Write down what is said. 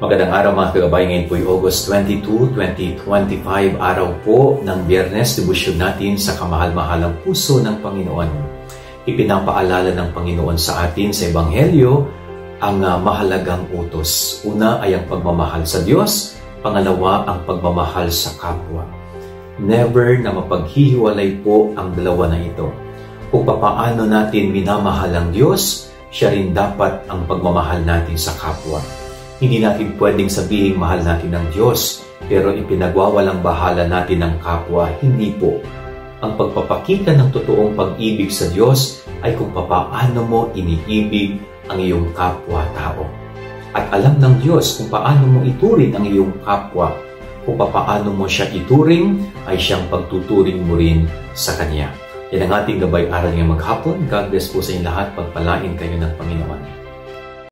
Magandang araw mga kagabay, ngayon po ay August 22, 2025, araw po ng Biyernes, debosyon natin sa kamahal-mahalang puso ng Panginoon. Ipinapaalala ng Panginoon sa atin sa Ebanghelyo ang mahalagang utos. Una ay ang pagmamahal sa Diyos, pangalawa ang pagmamahal sa kapwa. Never na mapaghihiwalay po ang dalawa na ito. Kung papaano natin minamahal ang Diyos, siya rin dapat ang pagmamahal natin sa kapwa. Hindi natin pwedeng sabihin mahal natin ang Diyos, pero ipinagwawalang bahala natin ang kapwa. Hindi po. Ang pagpapakita ng totoong pag-ibig sa Diyos ay kung papaano mo iniibig ang iyong kapwa-tao. At alam ng Diyos kung paano mo ituring ang iyong kapwa. Kung papaano mo siya ituring, ay siyang pagtuturing mo rin sa Kanya. Yan ang ating gabay-aral ngayong maghapon. God bless po sa inyong lahat. Pagpalain kayo ng Panginoon.